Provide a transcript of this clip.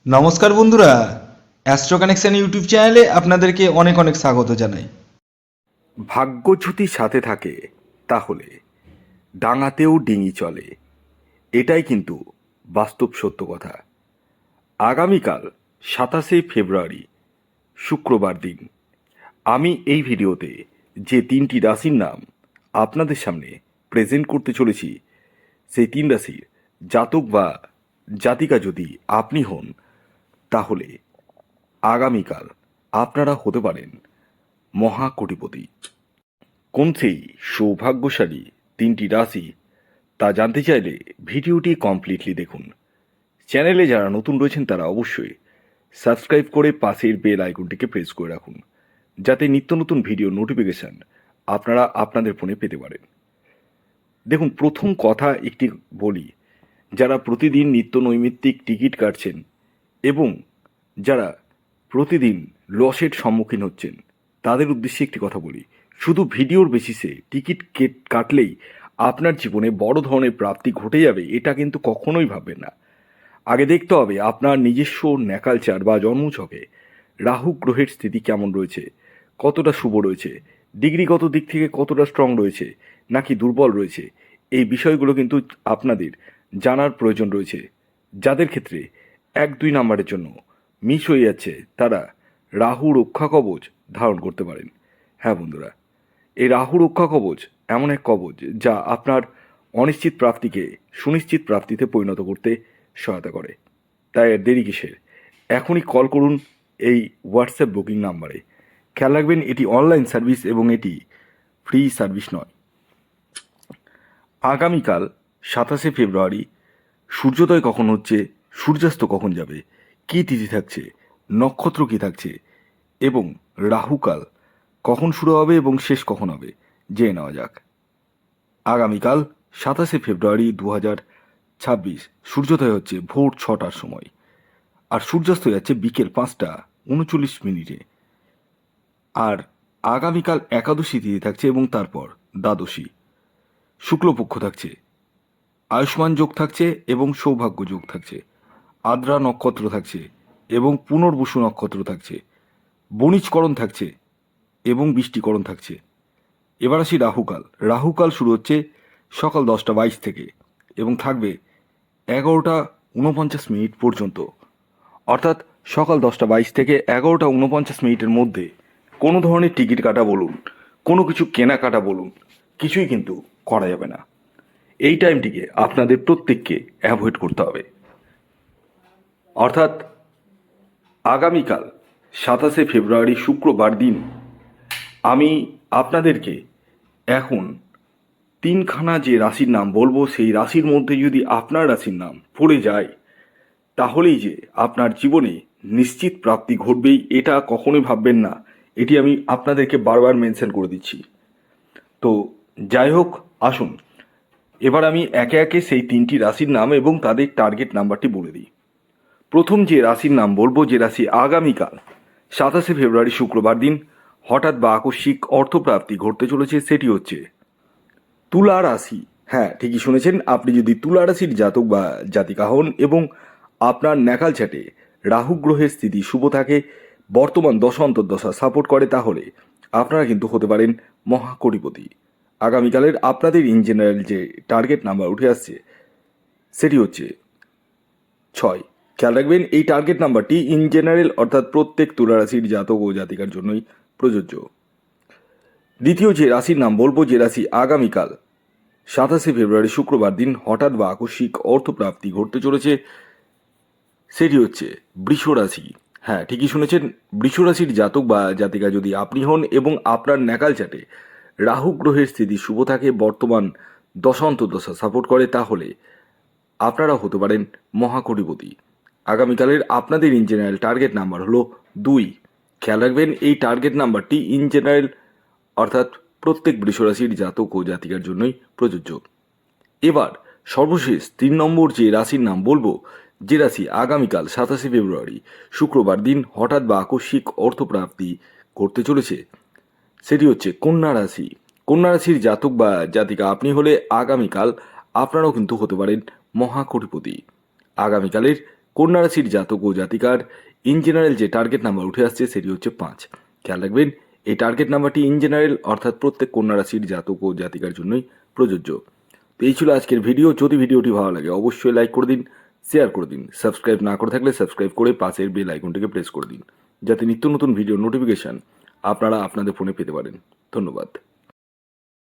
নমস্কার বন্ধুরা, astro connection YouTube চ্যানেলে আপনাদেরকে অনেক অনেক স্বাগত জানাই। ভাগ্য যদি সাথে থাকে তাহলে ডাঙাতেও ডিঙি চলে, এটাই কিন্তু বাস্তব সত্য কথা। আগামীকাল 27 ফেব্রুয়ারি শুক্রবার দিন আমি এই ভিডিওতে যে তিনটি রাশির নাম আপনাদের সামনে প্রেজেন্ট করতে চলেছি, সেই তিন রাশির জাতক বা জাতিকা যদি আপনি হন, তাহলে আগামীকাল আপনারা হতে পারেন মহাকোটিপতি। কোন সেই সৌভাগ্যশালী তিনটি রাশি তা জানতে চাইলে ভিডিওটি কমপ্লিটলি দেখুন। চ্যানেলে যারা নতুন রয়েছেন তারা অবশ্যই সাবস্ক্রাইব করে পাশের বেল আইকনটিকে প্রেস করে রাখুন, যাতে নিত্য নতুন ভিডিও নোটিফিকেশান আপনারা আপনাদের ফোনে পেতে পারেন। দেখুন, প্রথম কথা একটি বলি, যারা প্রতিদিন নিত্য নৈমিত্তিক টিকিট কাটছেন এবং যারা প্রতিদিন লসের সম্মুখীন হচ্ছেন, তাদের উদ্দেশ্যে একটি কথা বলি, শুধু ভিডিওর বেসিসে টিকিট কাটলেই আপনার জীবনে বড় ধরনের প্রাপ্তি ঘটে যাবে, এটা কিন্তু কখনোই ভাববেন না। আগে দেখতে হবে আপনার নিজস্ব ন্যাকালচার বা জন্মছকে রাহু গ্রহের স্থিতি কেমন রয়েছে, কতটা শুভ রয়েছে, ডিগ্রিগত দিক থেকে কতটা স্ট্রং রয়েছে নাকি দুর্বল রয়েছে। এই বিষয়গুলো কিন্তু আপনাদের জানার প্রয়োজন রয়েছে। যাদের ক্ষেত্রে 1-2 নাম্বারের জন্য মিস হয়ে যাচ্ছে, তারা রাহু রক্ষা কবচ ধারণ করতে পারেন। হ্যাঁ বন্ধুরা, এই রাহু রক্ষা কবচ এমন এক কবচ যা আপনার অনিশ্চিত প্রাপ্তিকে সুনিশ্চিত প্রাপ্তিতে পরিণত করতে সহায়তা করে। তাই আর দেরি কিসের, এখনই কল করুন এই হোয়াটসঅ্যাপ বুকিং নাম্বারে। খেয়াল রাখবেন, এটি অনলাইন সার্ভিস এবং এটি ফ্রি সার্ভিস নয়। আগামীকাল 27 ফেব্রুয়ারি সূর্যোদয় কখন হচ্ছে, সূর্যাস্ত কখন যাবে, কী তিথি থাকছে, নক্ষত্র কী থাকছে এবং রাহুকাল কখন শুরু হবে এবং শেষ কখন হবে, জেনে নেওয়া যাক। আগামীকাল 27 ফেব্রুয়ারি 2026 সূর্যোদয় হচ্ছে ভোর 6টার সময়, আর সূর্যাস্ত যাচ্ছে বিকেল 5টা 39 মিনিটে। আর আগামীকাল একাদশী তিথি থাকছে এবং তারপর দ্বাদশী। শুক্লপক্ষ থাকছে, আয়ুষ্মান যোগ থাকছে এবং সৌভাগ্য যোগ থাকছে। আদ্রা নক্ষত্র থাকছে এবং পুনর্বসু নক্ষত্র থাকছে। বণিজকরণ থাকছে এবং বৃষ্টিকরণ থাকছে। এবার আসি রাহুকাল। রাহুকাল শুরু হচ্ছে সকাল 10টা 22 থেকে এবং থাকবে 11টা 49 মিনিট পর্যন্ত। অর্থাৎ সকাল 10টা 22 থেকে 11টা 49 মিনিটের মধ্যে কোনো ধরনের টিকিট কাটা বলুন, কোনো কিছু কেনাকাটা বলুন, কিছুই কিন্তু করা যাবে না। এই টাইমটিকে আপনাদের প্রত্যেককে অ্যাভয়েড করতে হবে। অর্থাৎ আগামীকাল 27 ফেব্রুয়ারি শুক্রবার দিন আমি আপনাদেরকে এখন তিনখানা যে রাশির নাম বলবো, সেই রাশির মধ্যে যদি আপনার রাশির নাম পড়ে যায়, তাহলেই যে আপনার জীবনে নিশ্চিত প্রাপ্তি ঘটবেই, এটা কখনোই ভাববেন না। এটি আমি আপনাদেরকে বারবার মেনশন করে দিচ্ছি। তো যাই হোক, আসুন এবার আমি একে একে সেই তিনটি রাশির নাম এবং তাদের টার্গেট নাম্বারটি বলে দিই। প্রথম যে রাশির নাম বলবো, যে রাশি আগামীকাল 27 ফেব্রুয়ারি শুক্রবার দিন হঠাৎ বা আকস্মিক অর্থপ্রাপ্তি ঘটতে চলেছে, সেটি হচ্ছে তুলা রাশি। হ্যাঁ, ঠিকই শুনেছেন, আপনি যদি তুলা রাশির জাতক বা জাতিকা হন এবং আপনার ন্যাকাল চাটে রাহু গ্রহের স্থিতি শুভ থাকে, বর্তমান দশা অন্তর্দশা সাপোর্ট করে, তাহলে আপনারা কিন্তু হতে পারেন মহাকোটিপতি। আগামীকালের আপনাদের ইন জেনারেল যে টার্গেট নাম্বার উঠে আসছে, সেটি হচ্ছে 6। খেয়াল রাখবেন, এই টার্গেট নাম্বারটি ইন জেনারেল অর্থাৎ প্রত্যেক তুলা রাশির জাতক ও জাতিকার জন্যই প্রযোজ্য। দ্বিতীয় যে রাশির নাম বলবো, যে রাশি আগামীকাল 27 ফেব্রুয়ারি শুক্রবার দিন হঠাৎ বা আকস্মিক অর্থপ্রাপ্তি ঘটতে চলেছে, সেটি হচ্ছে বৃষ রাশি। হ্যাঁ, ঠিকই শুনেছেন, বৃষ রাশির জাতক বা জাতিকা যদি আপনি হন এবং আপনার ন্যাকাল চাটে রাহু গ্রহের স্থিতি শুভ থাকে, বর্তমান দশা অন্তর্দশা সাপোর্ট করে, তাহলে আপনারা হতে পারেন মহাকোটিপতি। আগামীকালের আপনাদের ইন জেনারেল টার্গেট নাম্বার হলো 2। খেয়াল রাখবেন, এই টার্গেট নাম্বারটি ইন জেনারেল অর্থাৎ প্রত্যেক বৃষরাশির জাতক ও জাতিকার জন্যই প্রযোজ্য। এবার সর্বশেষ 3 নম্বর যে রাশির নাম বলবো, যে রাশি আগামীকাল 27 ফেব্রুয়ারি শুক্রবার দিন হঠাৎ বা আকস্মিক অর্থপ্রাপ্তি করতে চলেছে, সেটি হচ্ছে কন্যা রাশি। কন্যা রাশির জাতক বা জাতিকা আপনি হলে আগামীকাল আপনারাও কিন্তু হতে পারেন মহাকোটিপতি। আগামীকালের কন্যা রাশির জাতক ও জাতিকার ইন জেনারেল যে টার্গেট নাম্বার উঠে আসছে সেটি হচ্ছে 5। খেয়াল রাখবেন এই টার্গেট নাম্বারটি ইন জেনারেল অর্থাৎ প্রত্যেক কন্যা রাশির জাতক ও জাতিকার জন্যই প্রযোজ্য। তো এই ছিল আজকের ভিডিও। যদি ভিডিওটি ভালো লাগে অবশ্যই লাইক করে দিন, শেয়ার করে দিন, সাবস্ক্রাইব না করে থাকলে সাবস্ক্রাইব করে পাশের বেল আইকনটিকে প্রেস করে দিন, যাতে নিত্য নতুন ভিডিও নোটিফিকেশন আপনারা আপনাদের ফোনে পেতে পারেন। ধন্যবাদ।